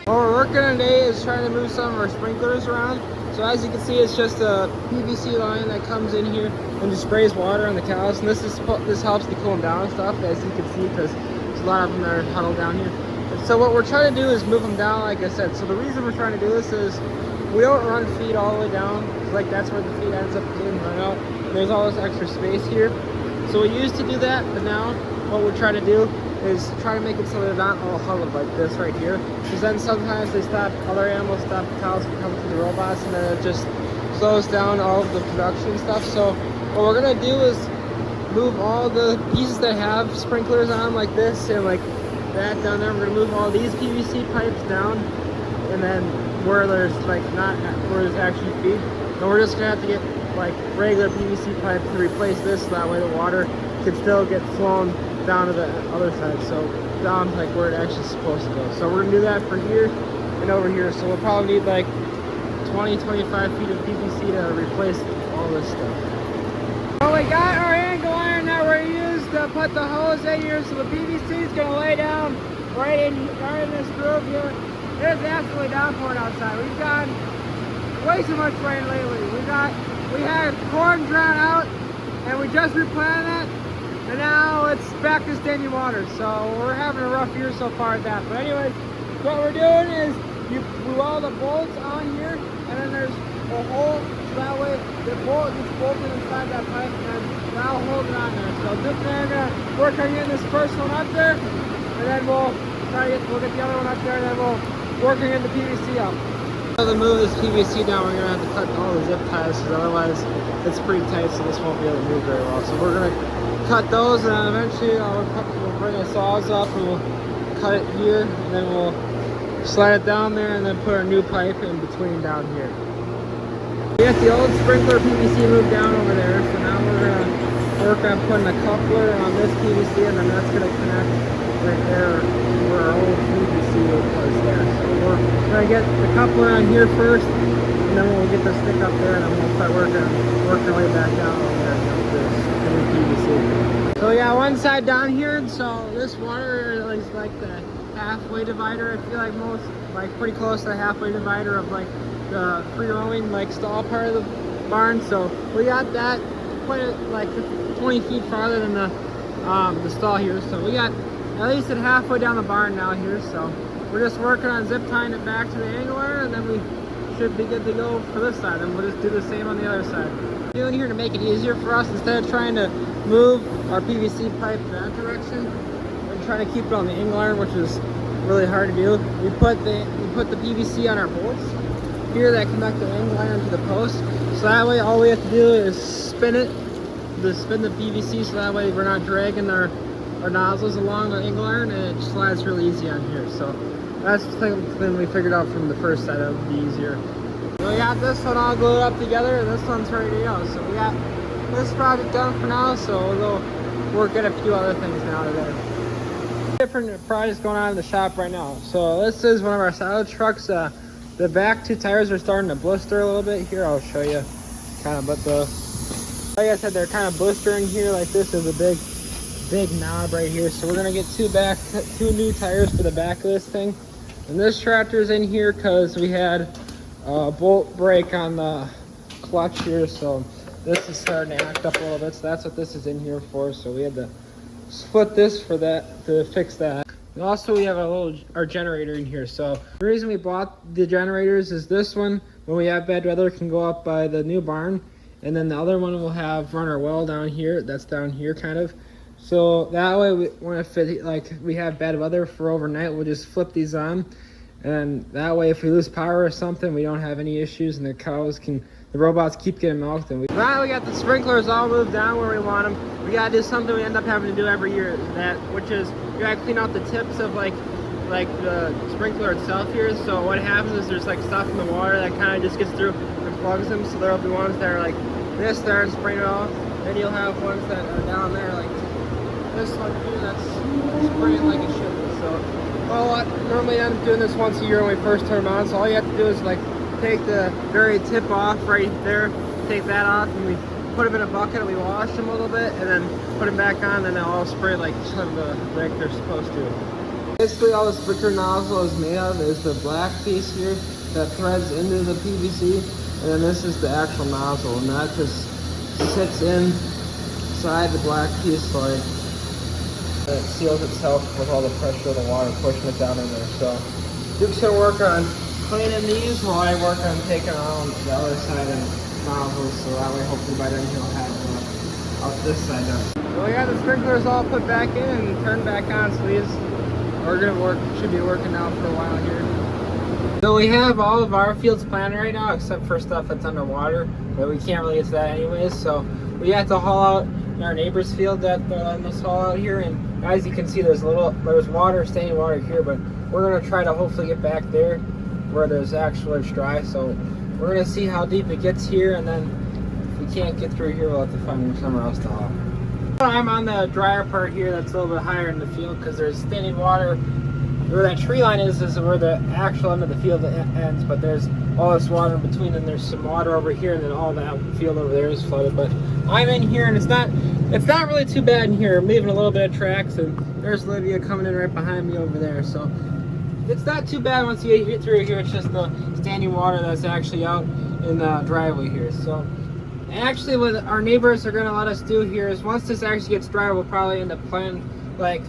What we're working on today is trying to move some of our sprinklers around. So as you can see, it's just a PVC line that comes in here and just sprays water on the cows. And this helps to cool them down and stuff, as you can see, because there's a lot of them that are huddled down here. And so what we're trying to do is move them down, like I said. So the reason we're trying to do this is we don't run feed all the way down. Like that's where the feed ends up getting run out. And there's all this extra space here. So we used to do that, but now what we're trying to do is try to make it so they're not all huddled like this right here. Because then sometimes they stop, other animals stop the cows from coming to the robots, and then it just slows down all of the production stuff. So what we're gonna do is move all the pieces that have sprinklers on like this and like that down there. We're gonna move all these PVC pipes down, and then where there's like not where there's actually feed, and we're just gonna have to get like regular PVC pipe to replace this, so that way the water can still get flown down to the other side, so down like where it actually is supposed to go. So we're gonna do that for here and over here. So we'll probably need like 20-25 feet of PVC to replace all this stuff. Well, we got our angle iron that we're used to put the hose in here, so the PVC is gonna lay down right in this groove here. It is absolutely downpouring outside. We've gotten way too much rain lately. We had corn drown out, and we just replanted it. And now it's back to standing water, so we're having a rough year so far at that. But anyways, what we're doing is you weld the bolts on here, and then there's a hole, so that way the bolt gets bolted inside that pipe, and that'll hold it on there. So this we're gonna work on getting this first one up there, and then we'll get the other one up there, and then we'll work on getting the PVC up. To move this PVC down, we're gonna have to cut all the zip ties, because otherwise it's pretty tight, so this won't be able to move very well. So we're gonna cut those, and then eventually we'll bring the saws up and we'll cut it here, and then we'll slide it down there, and then put our new pipe in between down here. We got the old sprinkler PVC moved down over there, so now we're gonna work on putting a coupler on this PVC, and then that's gonna connect right there where our old PVC was there. So we're gonna get the coupler on here first, and then we'll get the stick up there, and then we'll start working our way back down over there with this new PVC. So yeah, one side down here, so this water is like the halfway divider. I feel like like pretty close to the halfway divider of like the free roaming like stall part of the barn. So we got that quite like 20 feet farther than the stall here. So we got at least at halfway down the barn now here. So we're just working on zip tying it back to the angle iron, and then we should be good to go for this side, and we'll just do the same on the other side. What we're doing here to make it easier for us, instead of trying to move our PVC pipe that direction and trying to keep it on the angle iron, which is really hard to do, we put the PVC on our bolts here that connect the angle iron to the post. So that way all we have to do is spin the PVC, so that way we're not dragging our nozzles along the angle iron, and it slides really easy on here. So that's the thing we figured out from the first side, that would be easier. So we got this one all glued up together, and this one's ready to go. So we got this project done for now, so we'll go work at a few other things now today. Different projects going on in the shop right now. So this is one of our salad trucks. The back two tires are starting to blister a little bit here. I'll show you kind of, but like I said, they're kind of blistering here. Like this is a big knob right here. So we're gonna get two new tires for the back of this thing. And this tractor's in here because we had a bolt break on the clutch here, so this is starting to act up a little bit. So that's what this is in here for. So we had to split this for that to fix that. And also we have our generator in here. So the reason we bought the generators is this one, when we have bad weather, can go up by the new barn, and then the other one will run our well down here. That's down here kind of. So that way, like we have bad weather for overnight, we'll just flip these on, and that way if we lose power or something, we don't have any issues, and the robots keep getting milked. And now we got the sprinklers all moved down where we want them. We gotta do something we end up having to do every year, which is you gotta clean out the tips of like the sprinkler itself here. So what happens is there's like stuff in the water that kind of just gets through and plugs them. So there'll be ones that are like this there and spraying it off. Then you'll have ones that are down there like this one here that's spraying like it should be. So well, normally I'm doing this once a year when we first turn them on. So all you have to do is like take the very tip off right there, take that off, and we put them in a bucket and we wash them a little bit, and then put them back on, and they'll all spray like they're supposed to. Basically all the sprinkler nozzle is made of is the black piece here that threads into the PVC, and then this is the actual nozzle, and that just sits inside the black piece like it seals itself with all the pressure of the water pushing it down in there. So Duke's gonna work on cleaning these while I work on taking out the other side of the nozzles, so that way hopefully by then he'll have out this side done. So we got the sprinklers all put back in and turned back on, so these are gonna work, should be working now for a while here. So we have all of our fields planted right now except for stuff that's underwater, but we can't really get to that anyways, so we have to haul out in our neighbor's field that they're letting us haul out here, and as you can see there's water, standing water here, but we're gonna try to hopefully get back there where there's actually it's dry. So we're gonna see how deep it gets here, and then if we can't get through here we'll have to find somewhere else to haul. I'm on the drier part here that's a little bit higher in the field because there's standing water. Where that tree line is where the actual end of the field ends, but there's all this water in between, and there's some water over here, and then all that field over there is flooded. But I'm in here, and it's not really too bad in here. I'm leaving a little bit of tracks, and there's Lydia coming in right behind me over there. So it's not too bad once you get through here. It's just the standing water that's actually out in the driveway here. So actually what our neighbors are gonna let us do here is once this actually gets dry, we'll probably end up planting like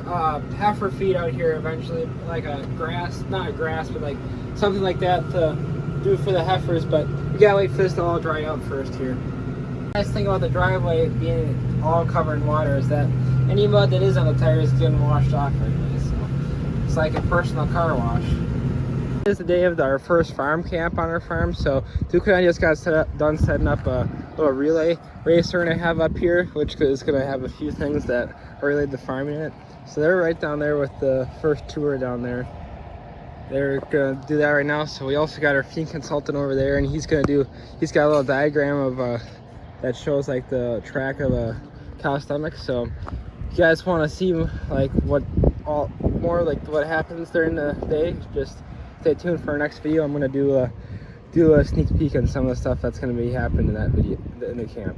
heifer feed out here eventually, like a grass, not a grass, but like something like that to do for the heifers. But we gotta wait for this to all dry out first here. The nice thing about the driveway being all covered in water is that any mud that is on the tires is getting washed off right away. So it's like a personal car wash. This is the day of our first farm camp on our farm. So Duke and I just got done setting up a little relay race we're gonna have up here, which is gonna have a few things that are related to farming in it. So they're right down there with the first tour down there. They're gonna do that right now. So we also got our feed consultant over there, and he's got a little diagram of that shows like the track of a cow stomach. So if you guys want to see like what happens during the day, just stay tuned for our next video. I'm gonna do a sneak peek on some of the stuff that's gonna be happening in that video in the camp.